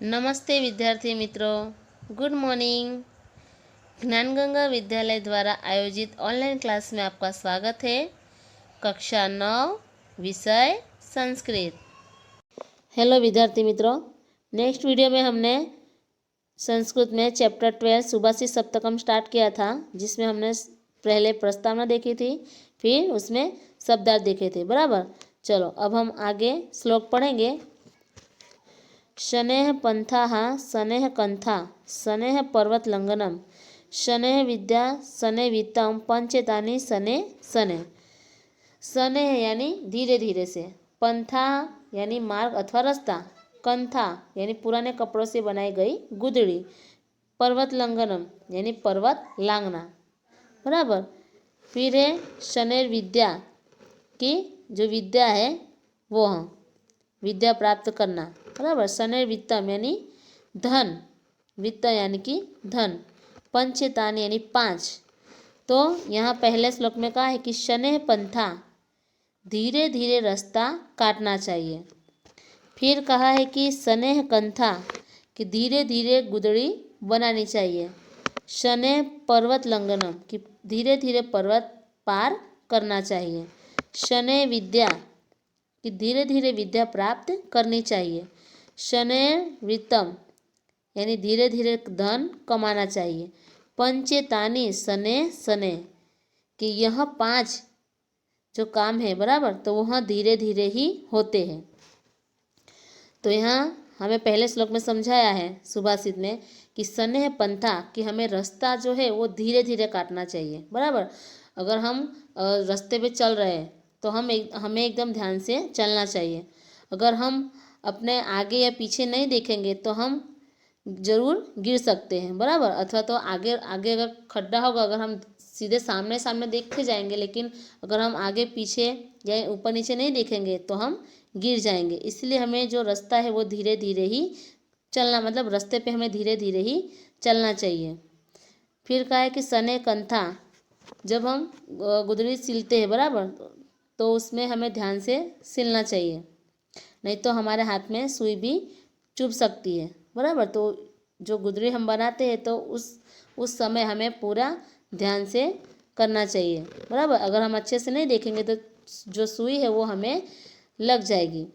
नमस्ते विद्यार्थी मित्रों, गुड मॉर्निंग। ज्ञानगंगा विद्यालय द्वारा आयोजित ऑनलाइन क्लास में आपका स्वागत है। कक्षा 9 विषय संस्कृत। हेलो विद्यार्थी मित्रों, नेक्स्ट वीडियो में हमने संस्कृत में चैप्टर 12 सुभाषित सप्तकम स्टार्ट किया था, जिसमें हमने पहले प्रस्तावना देखी थी, फिर उसमें शब्दार्थ देखे थे। बराबर, चलो अब हम आगे श्लोक पढ़ेंगे। शनैः पंथाः शनैः कंथा शनैः पर्वतलंघनम शनैः विद्या शनैः वित्तम पंचेतानि शनैः शनैः। शनैः यानी धीरे धीरे से, पंथा यानी मार्ग अथवा रास्ता, कंथा यानी पुराने कपड़ों से बनाई गई गुदड़ी, पर्वत लंघनम यानी पर्वत लांघना। बराबर, फिर है शनैः विद्या की जो विद्या है वो विद्या प्राप्त करना। बराबर, शनैः वित्तम यानी धन, वित्त यानी कि धन, पंचेतानि यानी 5। तो यहाँ पहले श्लोक में कहा है कि शनैः पंथा धीरे धीरे रास्ता काटना चाहिए। फिर कहा है कि शनैः कंथा कि धीरे धीरे गुदड़ी बनानी चाहिए। शनैः पर्वत लंघनम कि धीरे धीरे पर्वत पार करना चाहिए। शनैः विद्या कि धीरे धीरे विद्या प्राप्त करनी चाहिए। शनैः वित्तम यानी धीरे धीरे धन कमाना चाहिए। पंचेतानि शनैः शनैः कि यह 5 जो काम है, बराबर, तो वह धीरे धीरे ही होते हैं। तो यहाँ हमें पहले श्लोक में समझाया है सुभाषित में कि शनैः पंथा कि हमें रास्ता जो है वो धीरे धीरे काटना चाहिए। बराबर, अगर हम रास्ते पे चल रहे हैं तो हमें एकदम ध्यान से चलना चाहिए। अगर हम अपने आगे या पीछे नहीं देखेंगे तो हम ज़रूर गिर सकते हैं। बराबर, अथवा तो आगे आगे अगर खड्डा होगा, अगर हम सीधे सामने सामने देखते जाएंगे, लेकिन अगर हम आगे पीछे या ऊपर नीचे नहीं देखेंगे तो हम गिर जाएंगे। इसलिए हमें जो रास्ता है वो धीरे धीरे ही चलना, मतलब रास्ते पे हमें धीरे धीरे ही चलना चाहिए। फिर कहा है कि शनैः कंथा, जब हम गुदड़ी सिलते हैं, बराबर, तो उसमें हमें ध्यान से सिलना चाहिए, नहीं तो हमारे हाथ में सुई भी चुभ सकती है। बराबर, तो जो गुदड़ी हम बनाते हैं तो उस समय हमें पूरा ध्यान से करना चाहिए। बराबर, अगर हम अच्छे से नहीं देखेंगे तो जो सुई है वो हमें लग जाएगी।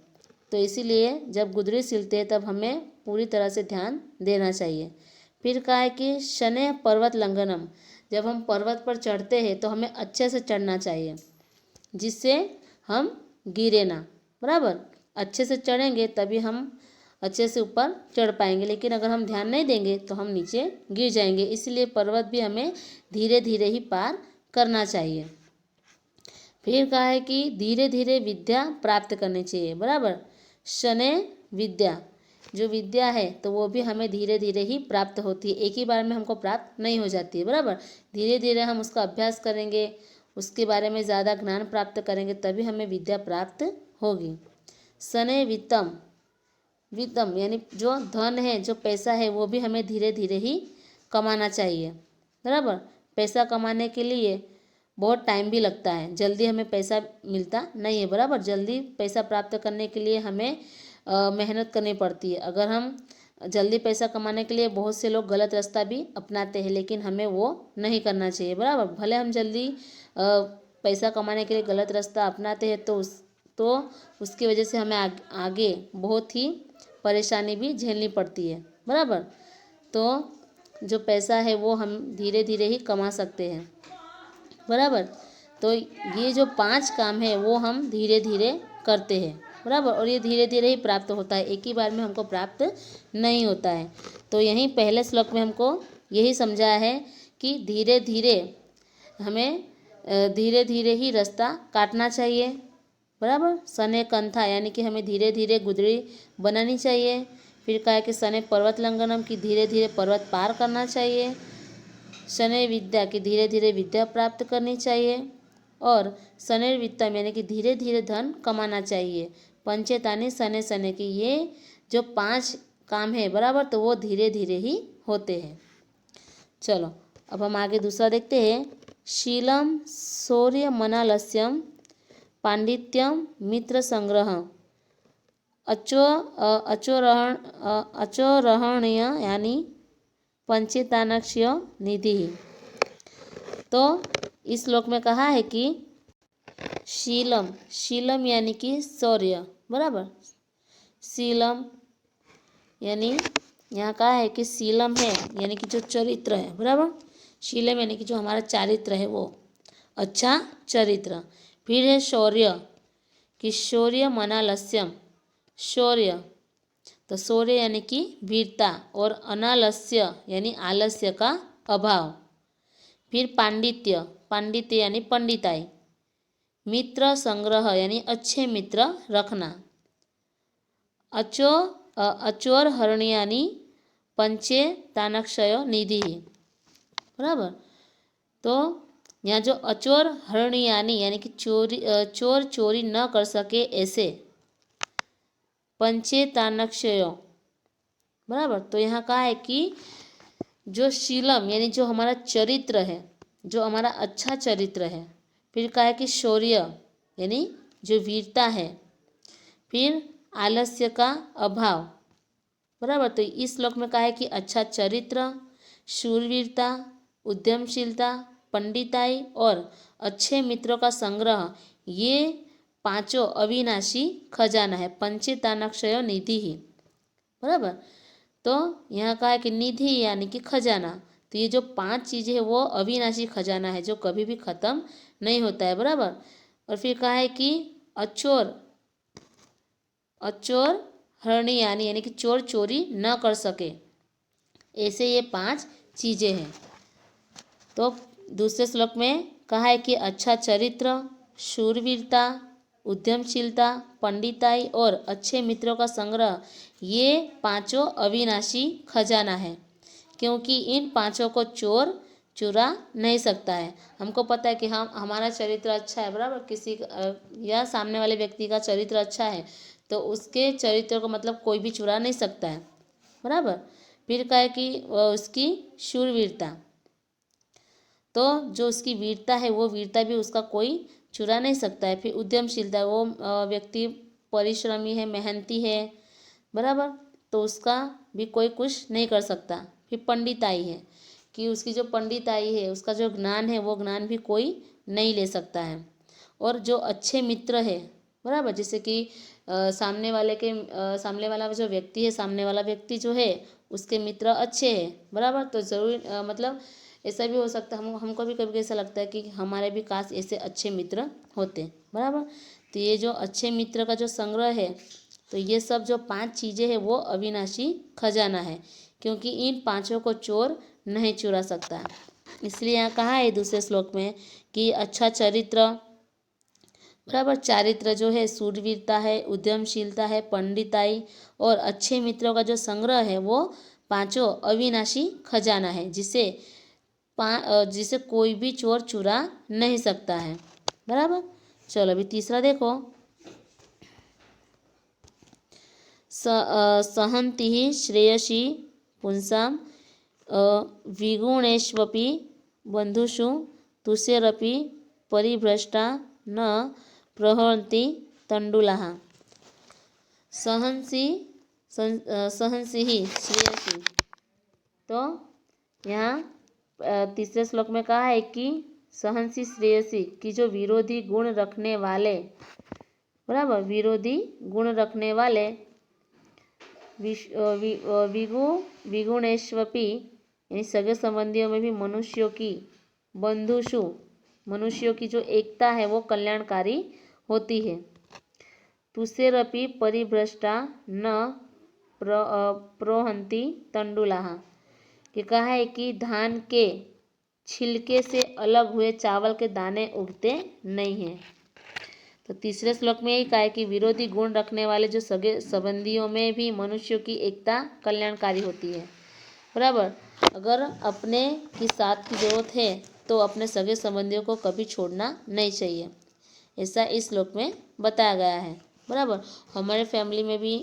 तो इसीलिए जब गुदड़ी सिलते हैं तब हमें पूरी तरह से ध्यान देना चाहिए। फिर कहा है कि शनैः पर्वत लंघनम, जब हम पर्वत पर चढ़ते हैं तो हमें अच्छे से चढ़ना चाहिए, जिससे हम गिरे ना। बराबर, अच्छे से चढ़ेंगे तभी हम अच्छे से ऊपर चढ़ पाएंगे, लेकिन अगर हम ध्यान नहीं देंगे तो हम नीचे गिर जाएंगे। इसलिए पर्वत भी हमें धीरे धीरे ही पार करना चाहिए। फिर कहा है कि धीरे धीरे विद्या प्राप्त करनी चाहिए। बराबर, शनैः विद्या, जो विद्या है तो वो भी हमें धीरे धीरे ही प्राप्त होती है, एक ही बार में हमको प्राप्त नहीं हो जाती है। बराबर, धीरे धीरे हम उसका अभ्यास करेंगे, उसके बारे में ज़्यादा ज्ञान प्राप्त करेंगे, तभी हमें विद्या प्राप्त होगी। शनैः वित्तम, वित्तम यानी जो धन है, जो पैसा है, वो भी हमें धीरे धीरे ही कमाना चाहिए। बराबर, पैसा कमाने के लिए बहुत टाइम भी लगता है, जल्दी हमें पैसा मिलता नहीं है। बराबर, जल्दी पैसा प्राप्त करने के लिए हमें मेहनत करनी पड़ती है। अगर हम जल्दी पैसा कमाने के लिए, बहुत से लोग गलत रास्ता भी अपनाते हैं, लेकिन हमें वो नहीं करना चाहिए। बराबर, भले हम जल्दी पैसा कमाने के लिए गलत रास्ता अपनाते हैं तो उसकी वजह से हमें आगे बहुत ही परेशानी भी झेलनी पड़ती है। बराबर, तो जो पैसा है वो हम धीरे धीरे ही कमा सकते हैं। बराबर, तो ये जो 5 काम है वो हम धीरे धीरे करते हैं। बराबर, और ये धीरे धीरे ही प्राप्त होता है, एक ही बार में हमको प्राप्त नहीं होता है। तो यहीं पहले श्लोक में हमको यही समझाया है कि धीरे धीरे हमें धीरे धीरे ही रास्ता काटना चाहिए। बराबर, शनैः कंथा यानी कि हमें धीरे धीरे गुदड़ी बनानी चाहिए। फिर कहा है कि शनैः पर्वत लंघनम की धीरे धीरे पर्वत पार करना चाहिए। शनैः विद्या की धीरे धीरे विद्या प्राप्त करनी चाहिए। और शनैः वित्तम यानी कि धीरे धीरे धन कमाना चाहिए। पंचेतानि शनैः शनैः की ये जो 5 काम है, बराबर, तो वो धीरे धीरे ही होते हैं। चलो अब हम आगे दूसरा देखते हैं। शीलम शौर्य मनालस्यम पांडित्यम मित्र संग्रह अचोरहणीय यानी पंचेतानक्ष्य निधि। तो इस श्लोक में कहा है कि शीलम, शीलम यानी कि शौर्य, बराबर। शीलम यानी यहाँ कहा है कि शीलम है यानी कि जो चरित्र है, बराबर। शीलम यानी कि जो हमारा चारित्र है वो अच्छा चरित्र। फिर है शौर्य, कि शौर्य मनालस्यम, शौर्य, तो शौर्य यानी कि वीरता, और अनालस्य यानी आलस्य का अभाव। फिर पांडित्य, पांडित्य यानी पंडिताई। मित्र संग्रह यानी अच्छे मित्र रखना। अचोर हरणी यानी पंचेतानक्षय निधि, बराबर। तो यहाँ जो अचोर हरणी यानी कि चोर चोरी न कर सके ऐसे पंचेतानक्षय, बराबर। तो यहाँ कहा है कि जो शीलम यानी जो हमारा चरित्र है, जो हमारा अच्छा चरित्र है। फिर कहा है कि शौर्य यानी जो वीरता है। फिर आलस्य का अभाव, बराबर। तो इस श्लोक में कहा है कि अच्छा चरित्र, शूरवीरता, उद्यमशीलता, पंडिताई और अच्छे मित्रों का संग्रह, ये पांचों अविनाशी खजाना है, पंचेतानक्षय निधि ही, बराबर। तो यहाँ कहा है कि निधि यानी कि खजाना। तो ये जो 5 चीज़ें है वो अविनाशी खजाना है, जो कभी भी ख़त्म नहीं होता है, बराबर। और फिर कहा है कि अचोर, अचोर हरणी यानी कि चोर चोरी न कर सके ऐसे ये 5 चीज़ें हैं। तो दूसरे श्लोक में कहा है कि अच्छा चरित्र, शूरवीरता, उद्यमशीलता, पंडिताई और अच्छे मित्रों का संग्रह, ये पांचों अविनाशी खजाना है, क्योंकि इन पांचों को चोर चुरा नहीं सकता है। हमको पता है कि हम हमारा चरित्र अच्छा है, बराबर। किसी या सामने वाले व्यक्ति का चरित्र अच्छा है तो उसके चरित्र को मतलब कोई भी चुरा नहीं सकता है, बराबर। फिर कहा है कि उसकी शूरवीरता, तो जो उसकी वीरता है वो वीरता भी उसका कोई चुरा नहीं सकता है। फिर उद्यमशीलता, वो व्यक्ति परिश्रमी है, मेहनती है, बराबर, तो उसका भी कोई कुछ नहीं कर सकता। फिर पंडिताई है, कि उसकी जो पंडिताई है, उसका जो ज्ञान है वो ज्ञान भी कोई नहीं ले सकता है। और जो अच्छे मित्र है, बराबर, जैसे कि सामने वाला जो व्यक्ति है, सामने वाला व्यक्ति जो है उसके मित्र अच्छे हैं, बराबर। तो ज़रूर मतलब ऐसा भी हो सकता है, हमको भी कभी ऐसा लगता है कि हमारे भी काश ऐसे अच्छे मित्र होते, बराबर। तो ये जो अच्छे मित्र का जो संग्रह है, तो ये सब जो 5 चीज़ें हैं वो अविनाशी खजाना है, क्योंकि इन पांचों को चोर नहीं चुरा सकता। इसलिए यहाँ कहा है दूसरे श्लोक में कि अच्छा चरित्र, बराबर, चारित्र जो है सूरवीरता है, उद्यमशीलता है, पंडिताई और अच्छे मित्रों का जो संग्रह है वो पांचों अविनाशी खजाना है, जिसे कोई भी चोर चुरा नहीं सकता है, बराबर। चलो अभी तीसरा देखो। सहन्ति श्रेयसी पुंसां विगुणेष्वपि बन्धुषु तुष्यरपि परिभ्रष्टा न प्रहरन्ति तण्डुलाः। सहंसी ही श्रेयसी। तो यहाँ तीसरे श्लोक में कहा है कि सहनसी श्रेयसी, की जो विरोधी गुण रखने वाले, बराबर, विरोधी गुण रखने वाले, विगुणेष्वपि यानी सगे संबंधियों में भी मनुष्यों की, बंधुषु मनुष्यों की जो एकता है वो कल्याणकारी होती है। तुषेरपि परिभ्रष्टा न प्रोहन्ति तण्डुलाः, कि कहा है कि धान के छिलके से अलग हुए चावल के दाने उगते नहीं हैं। तो तीसरे श्लोक में यही कहा है कि विरोधी गुण रखने वाले जो सगे संबंधियों में भी मनुष्यों की एकता कल्याणकारी होती है, बराबर। अगर अपने की साथ की जरूरत है तो अपने सगे संबंधियों को कभी छोड़ना नहीं चाहिए, ऐसा इस श्लोक में बताया गया है, बराबर। हमारे फैमिली में भी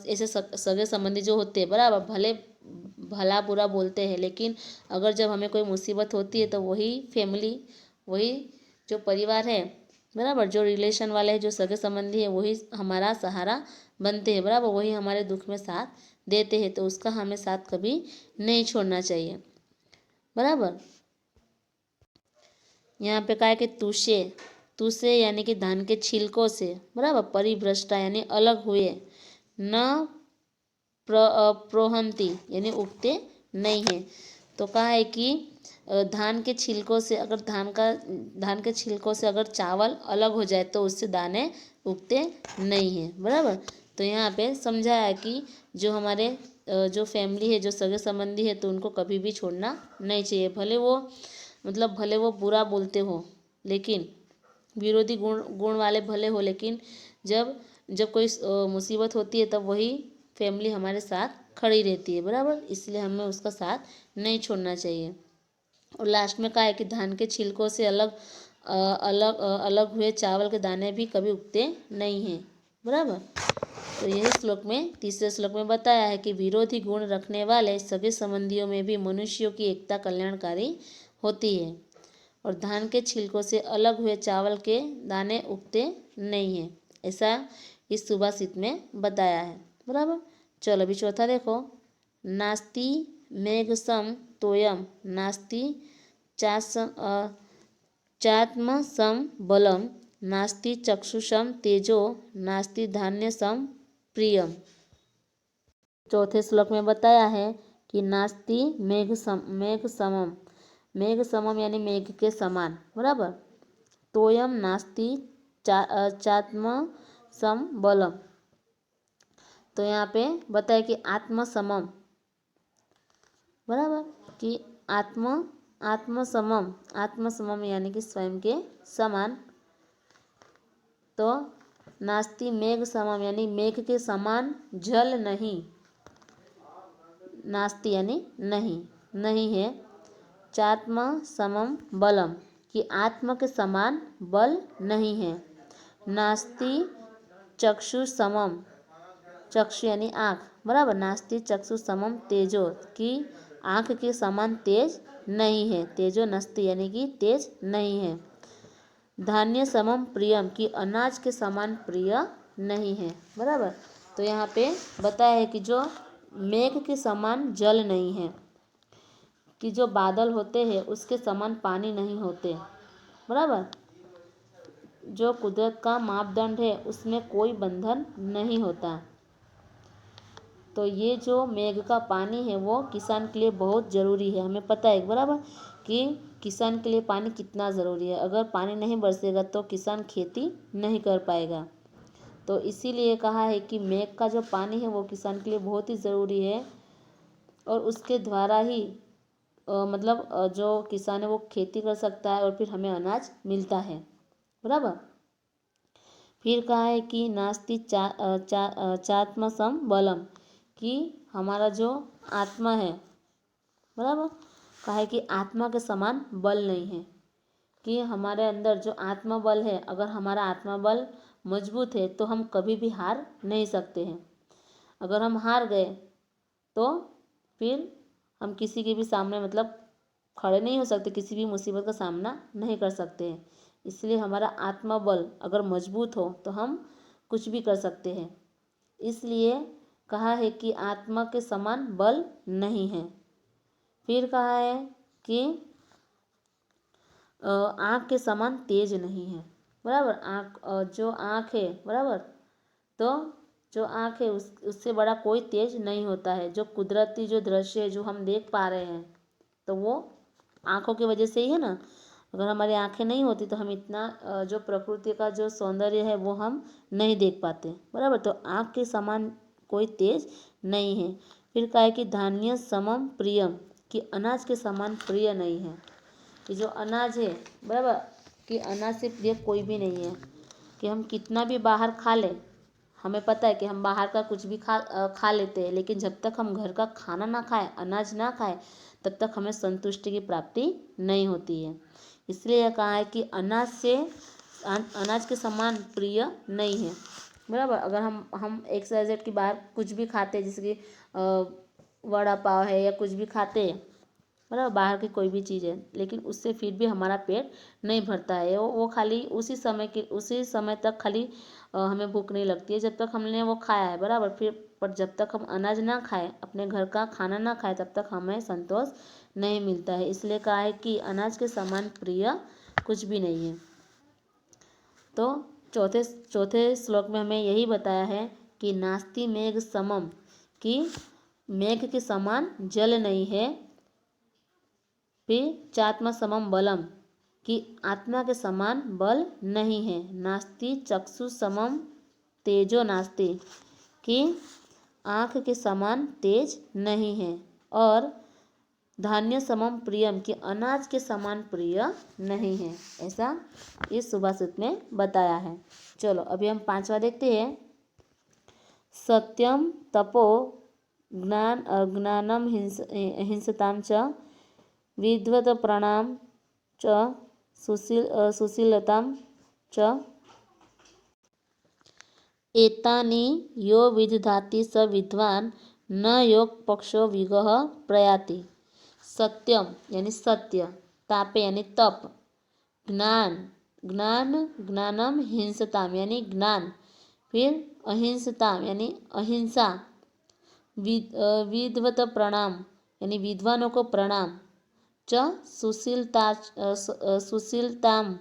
ऐसे सगे संबंधी जो होते हैं, बराबर, भले भला बुरा बोलते हैं, लेकिन अगर जब हमें कोई मुसीबत होती है तो वही फैमिली, वही जो परिवार है बराबर। जो रिलेशन वाले हैं, जो सगे संबंधी है, वही हमारा सहारा बनते हैं, बराबर। वही हमारे दुख में साथ देते हैं, तो उसका हमें साथ कभी नहीं छोड़ना चाहिए, बराबर। यहाँ पे कहा है कि तुषे, तुषे यानी कि धान के छिलकों से, बराबर, परिभ्रष्टा यानी अलग हुए, न प्रोहंती यानी उगते नहीं है। तो कहा है कि धान के छिलकों से, अगर धान के छिलकों से अगर चावल अलग हो जाए तो उससे दाने उगते नहीं हैं, बराबर। तो यहाँ पे समझाया है कि जो हमारे जो फैमिली है, जो सगे संबंधी है, तो उनको कभी भी छोड़ना नहीं चाहिए। भले वो बुरा बोलते हो, लेकिन विरोधी गुण वाले भले हो, लेकिन जब जब कोई मुसीबत होती है तब वही फैमिली हमारे साथ खड़ी रहती है, बराबर। इसलिए हमें उसका साथ नहीं छोड़ना चाहिए। और लास्ट में कहा है कि धान के छिलकों से अलग हुए चावल के दाने भी कभी उगते नहीं हैं, बराबर। तो यही श्लोक में, तीसरे श्लोक में बताया है कि विरोधी गुण रखने वाले सभी संबंधियों में भी मनुष्यों की एकता कल्याणकारी होती है, और धान के छिलकों से अलग हुए चावल के दाने उगते नहीं हैं, ऐसा इस सुभाषित में बताया है, बराबर। चलो अभी चौथा देखो। नास्ति मेघसम तोयम, नास्ति चात्मसम बलम, नास्ति चक्षुषम तेजो, नास्ति धान्यसम प्रियम। चौथे श्लोक में बताया है कि नास्ति मेघ समम यानी मेघ के समान, बराबर। तोयम नास्ति चात्मसम बलम। तो यहाँ पे बताया कि आत्म समम, बराबर, कि आत्म समम यानी कि स्वयं के समान। तो नास्ति मेघ समम यानी मेघ के समान जल नहीं, नास्ति यानी नहीं है। चात्म समम बलम, कि आत्मा के समान बल नहीं है। नास्ति चक्षु समम, चक्षु यानी आँख, बराबर। नास्ति चक्षु समम तेजो, कि आँख के समान तेज नहीं है। तेजो नस्ति यानी कि तेज नहीं है। धान्य समम प्रियम, कि अनाज के समान प्रिय नहीं है, बराबर। तो यहाँ पे बताया है कि जो मेघ के समान जल नहीं है, कि जो बादल होते हैं उसके समान पानी नहीं होते, बराबर। जो कुदरत का मापदंड है उसमें कोई बंधन नहीं होता। तो ये जो मेघ का पानी है वो किसान के लिए बहुत ज़रूरी है। हमें पता है, बराबर, कि किसान के लिए पानी कितना ज़रूरी है। अगर पानी नहीं बरसेगा तो किसान खेती नहीं कर पाएगा। तो इसीलिए कहा है कि मेघ का जो पानी है वो किसान के लिए बहुत ही ज़रूरी है, और उसके द्वारा ही जो किसान है वो खेती कर सकता है और फिर हमें अनाज मिलता है, बराबर। फिर कहा है कि नास्ति चात्मसम बलम, कि हमारा जो आत्मा है, बराबर, कहा है कि आत्मा के समान बल नहीं है। कि हमारे अंदर जो आत्मा बल है, अगर हमारा आत्मा बल मजबूत है तो हम कभी भी हार नहीं सकते हैं। अगर हम हार गए तो फिर हम किसी के भी सामने खड़े नहीं हो सकते, किसी भी मुसीबत का सामना नहीं कर सकते हैं। इसलिए हमारा आत्मबल अगर मजबूत हो तो हम कुछ भी कर सकते हैं। इसलिए कहा है कि आत्मा के समान बल नहीं है। फिर कहा है कि आँख के समान तेज नहीं है, बराबर। जो आँख है, बराबर, तो जो आँख है उससे बड़ा कोई तेज नहीं होता है। जो कुदरती जो दृश्य है जो हम देख पा रहे हैं तो वो आँखों की वजह से ही है ना। अगर हमारी आँखें नहीं होती तो हम इतना जो प्रकृति का जो सौंदर्य है वो हम नहीं देख पाते, बराबर। तो आँख के समान कोई तेज नहीं है। फिर कहा है कि धान्य समम प्रियम, कि अनाज के समान प्रिय नहीं है। कि जो अनाज है, बराबर, कि अनाज से प्रिय कोई भी नहीं है। कि हम कितना भी बाहर खा लें, हमें पता है कि हम बाहर का कुछ भी खा लेते हैं, लेकिन जब तक हम घर का खाना ना खाएं, अनाज ना खाएं, तब तक हमें संतुष्टि की प्राप्ति नहीं होती है। इसलिए यह कहा है कि अनाज के समान प्रिय नहीं है, बराबर। अगर हम XYZ की बाहर कुछ भी खाते हैं, जैसे कि वड़ा पाव है या कुछ भी खाते हैं, बराबर, बाहर की कोई भी चीज़ है, लेकिन उससे फिर भी हमारा पेट नहीं भरता है। वो खाली उसी समय तक खाली हमें भूख नहीं लगती है जब तक हमने वो खाया है, बराबर। फिर पर जब तक हम अनाज ना खाएं, अपने घर का खाना ना खाएं, तब तक हमें संतोष नहीं मिलता है। इसलिए कहा है कि अनाज के समान प्रिय कुछ भी नहीं है। तो चौथे श्लोक में हमें यही बताया है कि नास्ति मेघ समम, कि मेघ के समान जल नहीं है। फिर चात्म समम बलम, कि आत्मा के समान बल नहीं है। नास्ति चक्षु समम तेजो नास्ति, कि आँख के समान तेज नहीं है। और धान्य समम प्रियम, कि अनाज के समान प्रिय नहीं है। ऐसा इस सुभाषित में बताया है। चलो अभी हम 5वां देखते हैं। सत्यम तपो ज्ञानम हिंसताम च विद्वत प्रणाम च सुशीलताम च एतानि यो विदधाति स विद्वान न योग पक्षो विगह प्रयाति। सत्यम यानी सत्य, तापे यानी तप, ज्ञानम हिंसताम यानी ज्ञान, फिर अहिंसताम यानी अहिंसा, विद्वत प्रणाम यानी विद्वानों को प्रणाम, च सुशीलताम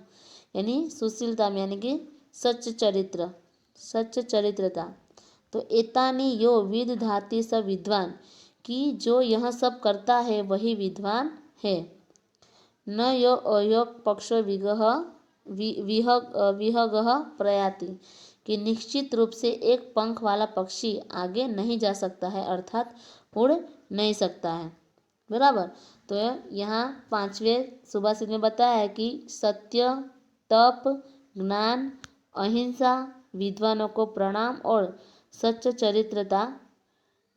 यानी कि सच्च चरित्रता। तो एतानि यो विदधाति स विद्वान, कि जो यह सब करता है वही विद्वान है। न यो अयोग पक्षो विहगः प्रयाति, कि निश्चित रूप से एक पंख वाला पक्षी आगे नहीं जा सकता है, अर्थात उड़ नहीं सकता है, बराबर। तो यहाँ 5वें सुभाषित में बताया है कि सत्य, तप, ज्ञान, अहिंसा, विद्वानों को प्रणाम और सच्च चरित्रता,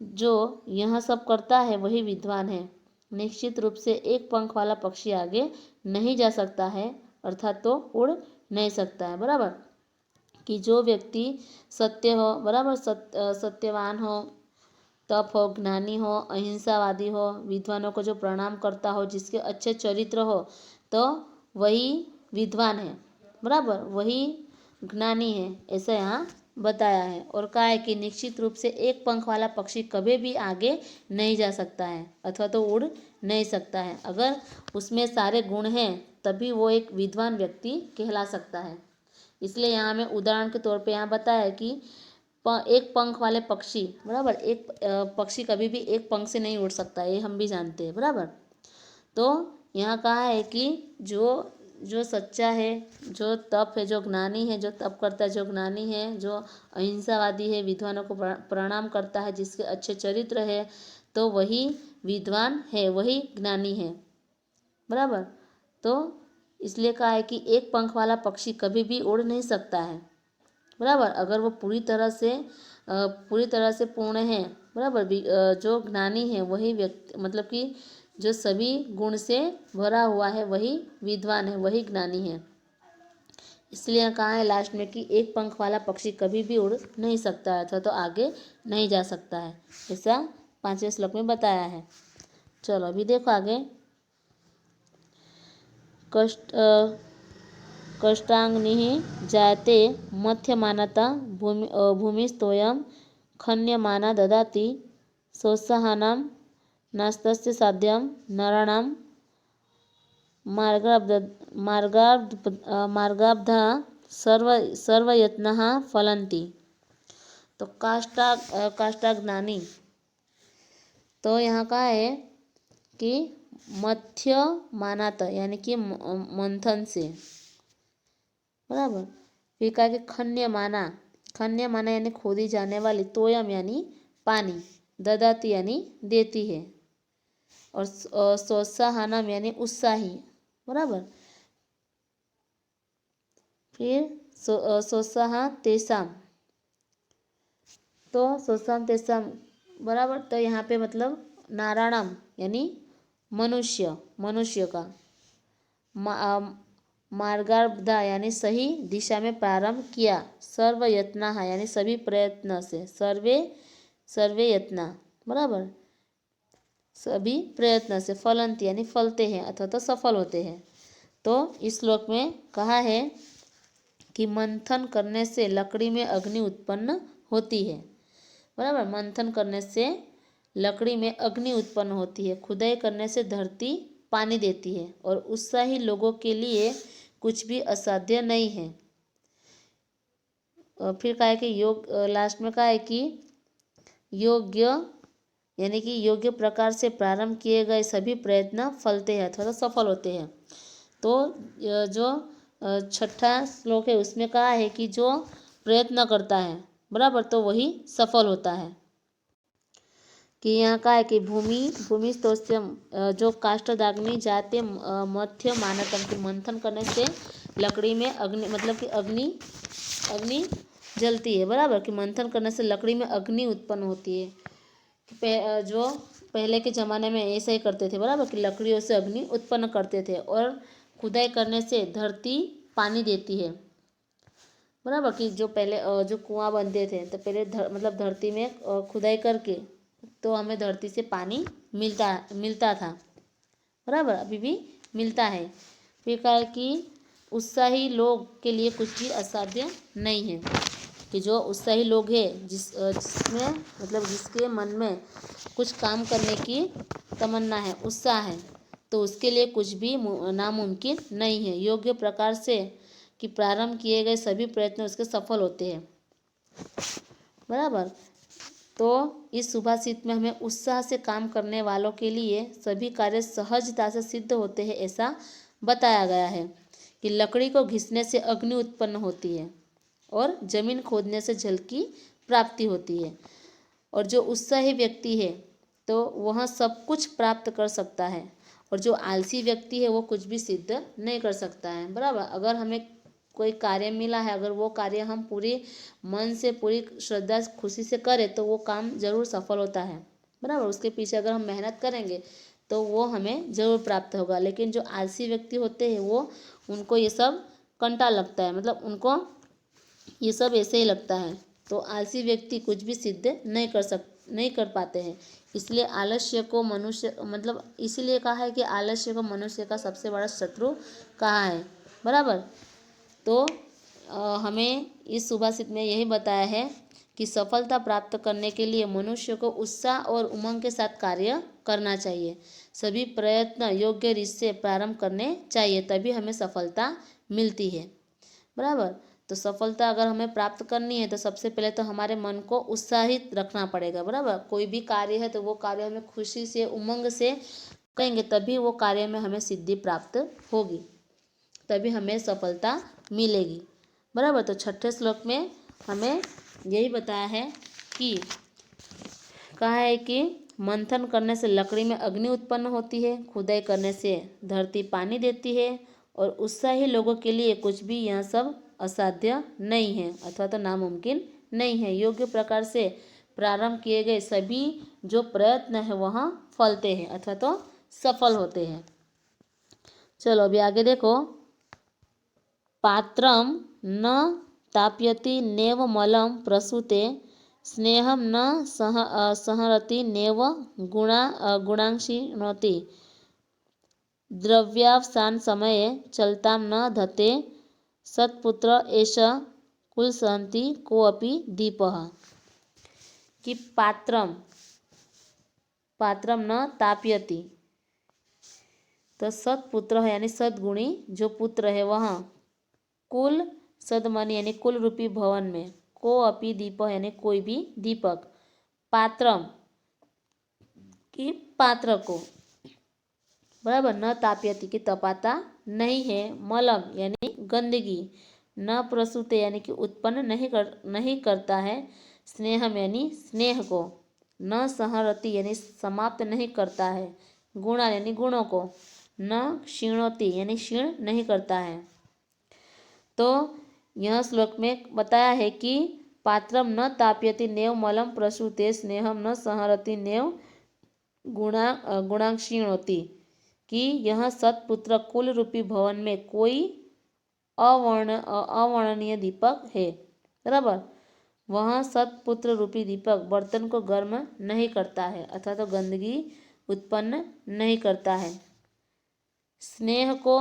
जो यह सब करता है वही विद्वान है। निश्चित रूप से एक पंख वाला पक्षी आगे नहीं जा सकता है, अर्थात तो उड़ नहीं सकता है, बराबर। कि जो व्यक्ति सत्य हो, बराबर, सत्यवान हो, तप हो, ज्ञानी हो, अहिंसावादी हो, विद्वानों को जो प्रणाम करता हो, जिसके अच्छे चरित्र हो, तो वही विद्वान है, बराबर, वही ज्ञानी है। ऐसा यहाँ बताया है। और कहा है कि निश्चित रूप से एक पंख वाला पक्षी कभी भी आगे नहीं जा सकता है, अथवा तो उड़ नहीं सकता है। अगर उसमें सारे गुण हैं तभी वो एक विद्वान व्यक्ति कहला सकता है। इसलिए यहाँ हमें उदाहरण के तौर पे यहाँ बताया है कि एक पंख वाले पक्षी, बराबर, एक पक्षी कभी भी एक पंख से नहीं उड़ सकता, ये हम भी जानते हैं, बराबर। तो यहाँ कहा है कि जो सच्चा है, जो तप है, जो ज्ञानी है, जो तप करता है, जो ज्ञानी है, जो अहिंसावादी है, विद्वानों को प्रणाम करता है, जिसके अच्छे चरित्र है, तो वही विद्वान है, वही ज्ञानी है, बराबर। तो इसलिए कहा है कि एक पंख वाला पक्षी कभी भी उड़ नहीं सकता है, बराबर, अगर वो पूरी तरह से पूर्ण है, बराबर। जो ज्ञानी है वही व्यक्ति, मतलब कि जो सभी गुण से भरा हुआ है वही विद्वान है, वही ज्ञानी है। इसलिए कहा है लास्ट में कि एक पंख वाला पक्षी कभी भी उड़ नहीं सकता है, अथवा तो आगे नहीं जा सकता है। ऐसा 5वें श्लोक में बताया है। चलो अभी देखो आगे। कष्टाग्निः जायते मध्यमानता भूमिस्तोयं खन्यमाना ददाति सोत्साहानां नास्तस्य साध्यं नराणां मार्गाब्धा सर्वयत्नः फलन्ति। तो काष्ठाग्नि, तो यहाँ का है कि मध्य मानात यानी कि मंथन से, बराबर। फिर कहा कि खन्य माना यानी खोदी जाने वाली, तोयम यानी पानी, ददाती यानी देती है, और सोत्साहनम यानी उत्साही, बराबर। फिर सोत्साह तेसाम, तो सोत्साम तेसाम, बराबर। तो यहाँ पे मतलब नारायणम यानी मनुष्य का, मार्गाब्धा यानी सही दिशा में प्रारंभ किया, सर्वयत्न यानी सभी प्रयत्न से, सर्वे यत्ना, बराबर। सभी प्रयत्न से, फलंती यानी फलते हैं अथवा तो सफल होते हैं। तो इस श्लोक में कहा है कि मंथन करने से लकड़ी में अग्नि उत्पन्न होती है। बराबर, मंथन करने से लकड़ी में अग्नि उत्पन्न होती है, खुदाई करने से धरती पानी देती है, और उत्साही लोगों के लिए कुछ भी असाध्य नहीं है। फिर कहा है कि योग, लास्ट में कहा है कि योग्य यानी कि योग्य प्रकार से प्रारंभ किए गए सभी प्रयत्न फलते हैं अथवा तो सफल होते हैं। तो जो छठा श्लोक है उसमें कहा है कि जो प्रयत्न करता है, बराबर, तो वही सफल होता है। कि यहाँ का है कि भूमिस्थोस्य जो काष्ठदाग्नि जाते मध्य मानतम, की मंथन करने से लकड़ी में अग्नि, मतलब कि अग्नि जलती है। बराबर, कि मंथन करने से लकड़ी में अग्नि उत्पन्न होती है। जो पहले के ज़माने में ऐसा ही करते थे, बराबर, कि लकड़ियों से अग्नि उत्पन्न करते थे। और खुदाई करने से धरती पानी देती है। बराबर, कि जो पहले जो कुआं बनते थे तो पहले मतलब धरती में खुदाई करके तो हमें धरती से पानी मिलता था। बराबर, अभी भी मिलता है। फिर कहा कि उत्साही लोग के लिए कुछ भी असाध्य नहीं है। कि जो उत्साही लोग हैं, जिसमें मतलब जिसके मन में कुछ काम करने की तमन्ना है, उत्साह है, तो उसके लिए कुछ भी नामुमकिन नहीं है। योग्य प्रकार से कि प्रारंभ किए गए सभी प्रयत्न उसके सफल होते हैं। बराबर, तो इस सुभाषित में हमें उत्साह से काम करने वालों के लिए सभी कार्य सहजता से सिद्ध होते हैं ऐसा बताया गया है। कि लकड़ी को घिसने से अग्नि उत्पन्न होती है और जमीन खोदने से जल की प्राप्ति होती है। और जो उत्साही व्यक्ति है तो वह सब कुछ प्राप्त कर सकता है, और जो आलसी व्यक्ति है वो कुछ भी सिद्ध नहीं कर सकता है। बराबर, अगर हमें कोई कार्य मिला है, अगर वो कार्य हम पूरे मन से, पूरी श्रद्धा खुशी से करें तो वो काम जरूर सफल होता है। बराबर, उसके पीछे अगर हम मेहनत करेंगे तो वो हमें जरूर प्राप्त होगा। लेकिन जो आलसी व्यक्ति होते हैं वो, उनको ये सब कंटा लगता है, मतलब उनको ये सब ऐसे ही लगता है। तो आलसी व्यक्ति कुछ भी सिद्ध नहीं कर पाते हैं। इसलिए आलस्य को मनुष्य, मतलब इसीलिए कहा है कि आलस्य को मनुष्य का सबसे बड़ा शत्रु कहा है। बराबर, तो हमें इस सुभाषित में यही बताया है कि सफलता प्राप्त करने के लिए मनुष्य को उत्साह और उमंग के साथ कार्य करना चाहिए। सभी प्रयत्न योग्य रीत से प्रारंभ करने चाहिए, तभी हमें सफलता मिलती है। बराबर, तो सफलता अगर हमें प्राप्त करनी है तो सबसे पहले तो हमारे मन को उत्साहित रखना पड़ेगा। बराबर, कोई भी कार्य है तो वो कार्य हमें खुशी से, उमंग से करेंगे, तभी वो कार्य में हमें सिद्धि प्राप्त होगी, तभी हमें सफलता मिलेगी। बराबर, तो छठे श्लोक में हमें यही बताया है कि कहा है कि मंथन करने से लकड़ी में अग्नि उत्पन्न होती है, खुदाई करने से धरती पानी देती है, और उत्साही लोगों के लिए कुछ भी यह सब असाध्य नहीं है अथवा तो नामुमकिन नहीं है। योग्य प्रकार से प्रारंभ किए गए सभी जो प्रयत्न है वह फलते हैं अथवा तो सफल होते हैं। चलो अभी आगे देखो। पात्रम न ताप्यति नेव मलम प्रसूते स्नेहम न संहरति नेव गुणांक्षिणोति द्रव्यावसान समये चलतां न धते सत्पुत्र एष कुलसन्ति कोऽपि दीपः। कि पात्रम न ताप्यति, तो सत्पुत्र है यानी सद्गुणी जो पुत्र है वह कुल सदमणि यानी कुल रूपी भवन में, को अपि दीप यानी कोई भी दीपक, पात्रम कि पात्र को, बराबर, न ताप्यति कि तपाता नहीं है, मलम यानी गंदगी, न प्रसूते यानी कि उत्पन्न नहीं करता है, स्नेहम यानी स्नेह को, न संहरति यानी समाप्त नहीं करता है, गुणा यानी गुणों को, न क्षीणोति यानी क्षीण नहीं करता है। तो यह श्लोक में बताया है कि पात्रम न ताप्यति नेव मलम प्रसूते स्नेहम न संहरति नेव गुणाक्षीणोति, कि यह सत्पुत्र कुल रूपी भवन में कोई अवर्णनीय दीपक है। बराबर, वह सत्पुत्र रूपी दीपक बर्तन को गर्म नहीं करता है अथवा तो गंदगी उत्पन्न नहीं करता है, स्नेह को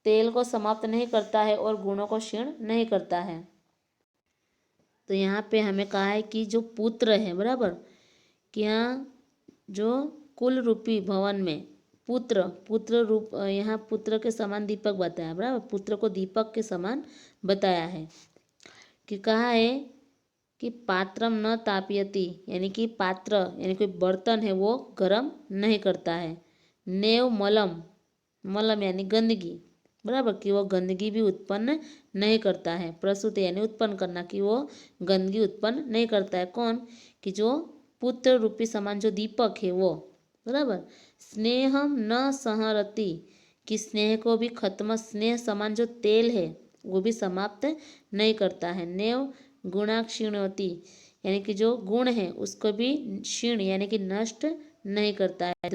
तेल को समाप्त नहीं करता है और गुणों को क्षीण नहीं करता है। तो यहाँ पे हमें कहा है कि जो पुत्र है, बराबर, कि यहाँ जो कुल रूपी भवन में पुत्र पुत्र रूप, यहाँ पुत्र के समान दीपक बताया, बराबर, पुत्र को दीपक के समान बताया है। कि कहा है कि पात्रम न तापयति, यानी कि पात्र यानी कोई बर्तन है वो गर्म नहीं करता है। नेव मलम, मलम यानी गंदगी, बराबर, कि वो गंदगी भी उत्पन्न नहीं करता है। प्रसूत यानी उत्पन्न करना, कि वो गंदगी उत्पन्न नहीं करता है। कौन? कि जो पुत्र रूपी समान जो दीपक है वो, बराबर। स्नेहम न संहरति, कि स्नेह को भी खत्म, स्नेह समान जो तेल है वो भी समाप्त नहीं करता है। नेव गुणा क्षीणवती, यानी कि जो गुण है उसको भी क्षीण यानी कि नष्ट नहीं करता है।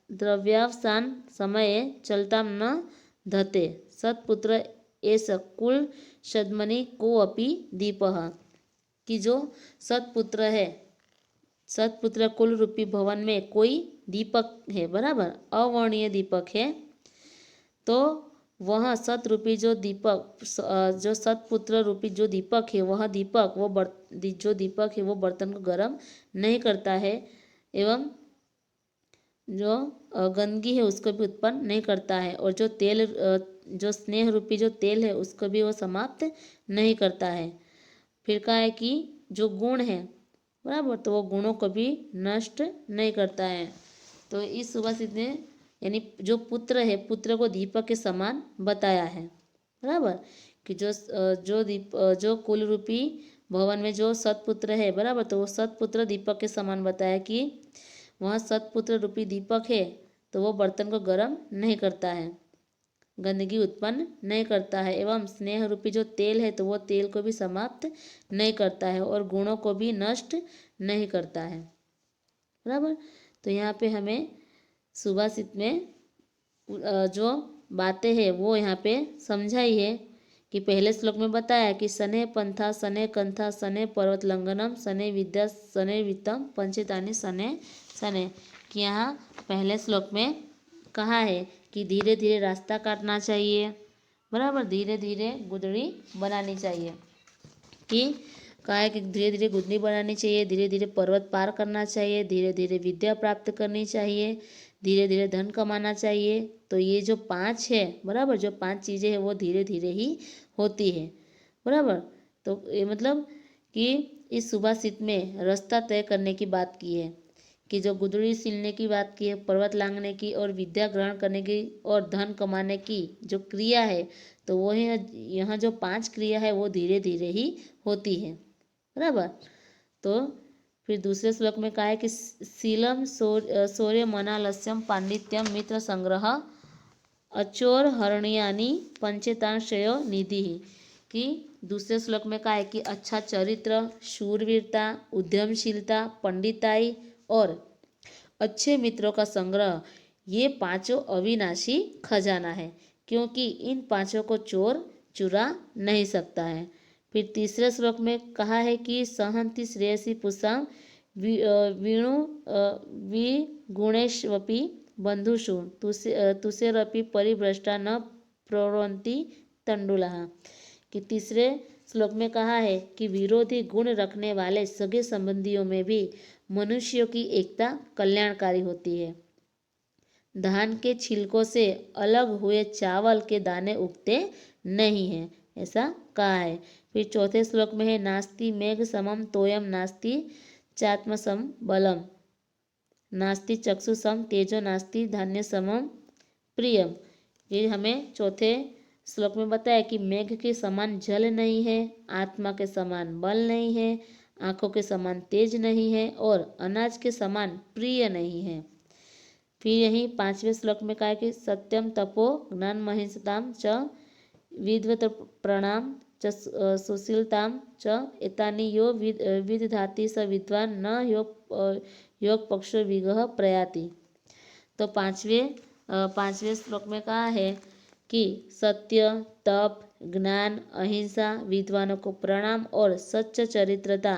द्रव्यावसान समये चलता न धते, सत्पुत्र एष कुल सद्मनि को अपि दीपः, कि जो सत्पुत्र है, सत्पुत्र कुल रूपी भवन में कोई दीपक है, बराबर, अवर्णीय दीपक है, तो वह सतरूपी जो दीपक, जो सतपुत्र रूपी जो दीपक है, वह दीपक जो दीपक है वो बर्तन को गर्म नहीं करता है एवं जो गंदगी है उसको भी उत्पन्न नहीं करता है, और जो तेल, जो स्नेह रूपी जो तेल है उसको भी वो समाप्त नहीं करता है। फिर कहा है कि जो गुण है, बराबर, तो वो गुणों को भी नष्ट नहीं करता है। तो इस सुभाषित ने यानी जो पुत्र है, पुत्र को दीपक के समान बताया है, बराबर, कि जो कुल रूपी भवन में जो सतपुत्र है, बराबर, तो वो सतपुत्र दीपक के समान बताया कि वह सतपुत्र रूपी दीपक है तो वो बर्तन को गर्म नहीं करता है, गंदगी उत्पन्न नहीं करता है, एवं स्नेह रूपी जो तेल है तो वो तेल को भी समाप्त नहीं करता है और गुणों को भी नष्ट नहीं करता है, बराबर। तो यहाँ पे हमें सुभाषित में जो बातें हैं वो यहाँ पे समझाई है। कि पहले श्लोक में बताया कि शनैः पंथा शनैः कंथा शनैः पर्वत लंघनम शनैः विद्या शनैः वित्तम पंचेतानि शनैः शनैः, कि यहाँ पहले श्लोक में कहा है कि धीरे धीरे रास्ता काटना चाहिए, बराबर, धीरे धीरे गुदड़ी बनानी चाहिए, कि कहा है कि धीरे धीरे गुदड़ी बनानी चाहिए, धीरे धीरे पर्वत पार करना चाहिए, धीरे धीरे विद्या प्राप्त करनी चाहिए, धीरे धीरे धन कमाना चाहिए। तो ये जो 5 है, बराबर, जो 5 चीज़ें हैं वो धीरे धीरे ही होती है, बराबर। तो ये मतलब कि इस सुभाषित में रास्ता तय करने की बात की है, कि जो गुदड़ी सिलने की बात की है, पर्वत लांघने की और विद्या ग्रहण करने की और धन कमाने की जो क्रिया है, तो वो है यहाँ जो 5 क्रिया है वो धीरे धीरे ही होती है, बराबर। तो फिर दूसरे श्लोक में कहा है कि शीलम शौर्य मनालस्यम पांडित्यम मित्र संग्रह अचोर हरणियानी पंचेतांशयो निधि, कि दूसरे श्लोक में कहा है कि अच्छा चरित्र, शूरवीरता, उद्यमशीलता, पंडिताई और अच्छे मित्रों का संग्रह, ये 5 अविनाशी खजाना है, क्योंकि इन 5 को चोर चुरा नहीं सकता है। फिर तीसरे श्लोक में कहा है कि सहंति श्रेयसी पुषाम वीणु विगुणेष्वपि बंधुषु तुषेरपि परिभ्रष्टा न प्रवृत्ति तंडुलः, कि तीसरे श्लोक में कहा है कि विरोधी गुण रखने वाले सगे संबंधियों में भी मनुष्यों की एकता कल्याणकारी होती है। धान के छिलकों से अलग हुए चावल के दाने उगते नहीं हैं, ऐसा कहा है। फिर चौथे श्लोक में है नास्ति मेघ समम तोयम नास्ति चात्मसम बलम नास्ति चक्षु सम तेजो नास्ति धान्य समम प्रियम। ये हमें चौथे श्लोक में बताया कि मेघ के समान जल नहीं है, आत्मा के समान बल नहीं है, आँखों के समान तेज नहीं है और अनाज के समान प्रिय नहीं है। फिर यही 5वें श्लोक में कहा है कि सत्यम तपो ज्ञान महिषताम च विद्वत प्रणाम च सुशीलताम च एतानि यो विदधाति स विद्वान न योग पक्षो विगह प्रयाति। तो पांचवें श्लोक में कहा है कि सत्य, तप, ज्ञान, अहिंसा, विद्वानों को प्रणाम और सच्च चरित्रता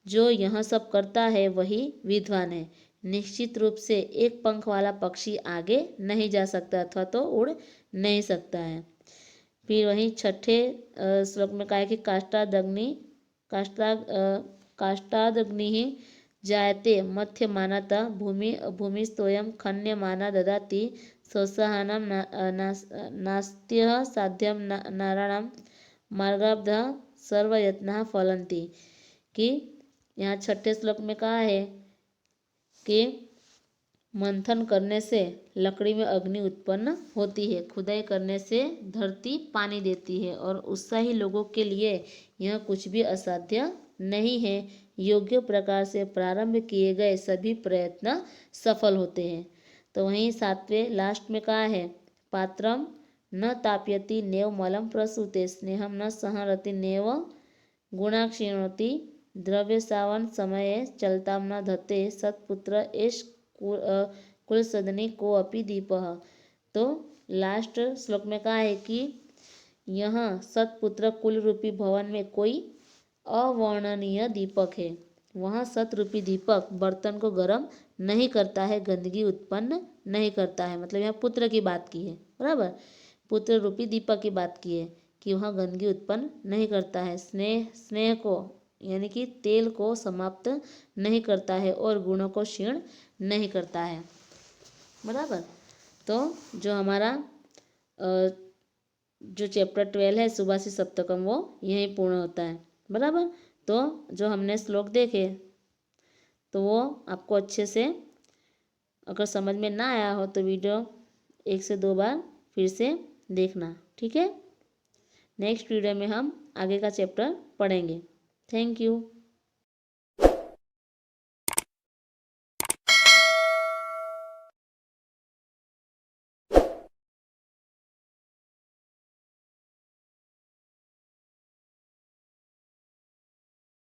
जो यह सब करता है वही विद्वान है। निश्चित रूप से एक पंख वाला पक्षी आगे नहीं जा सकता अथवा तो उड़ नहीं सकता है। फिर वहीं छठे श्लोक में कहा है कि काष्ठादग्नि जायते मध्यमानतः भूमिस्तोयं खन्यमाना ददाति स्वसहानं नास्त्यः साध्यं नाराणां मार्गाब्धः सर्वयत्नः फलन्ति। कि यहाँ छठे श्लोक में कहा है कि मंथन करने से लकड़ी में अग्नि उत्पन्न होती है, खुदाई करने से धरती पानी देती है और उत्साही लोगों के लिए यह कुछ भी असाध्य नहीं है। योग्य प्रकार से प्रारंभ किए गए सभी प्रयत्न सफल होते हैं। तो वहीं सातवें लास्ट में कहा है पात्रम न ताप्यति नेव मलम प्रसूते स्नेहम न सहरति नेव गुणाक्षीणोति द्रव्य सावन समये चलताम न धत्ते सत्पुत्र एष कुल सदनी को अपि दीपः। तो लास्ट श्लोक में कहा है कि यह सतपुत्र कुल रूपी भवन में कोई अवर्णनीय दीपक है। वहाँ सत रूपी दीपक बर्तन को गर्म नहीं करता है, गंदगी उत्पन्न नहीं करता है। मतलब यहाँ पुत्र की बात की है, बराबर, पुत्र रूपी दीपक की बात की है कि वहाँ गंदगी उत्पन्न नहीं करता है, स्नेह को यानी कि तेल को समाप्त नहीं करता है और गुणों को क्षीण नहीं करता है, बराबर। तो जो हमारा जो चैप्टर 12 है सुभाषित सप्तकम वो यहीं पूर्ण होता है, बराबर। तो जो हमने श्लोक देखे तो वो आपको अच्छे से अगर समझ में ना आया हो तो वीडियो 1 से 2 बार फिर से देखना, ठीक है। नेक्स्ट वीडियो में हम आगे का चैप्टर पढ़ेंगे। Thank you.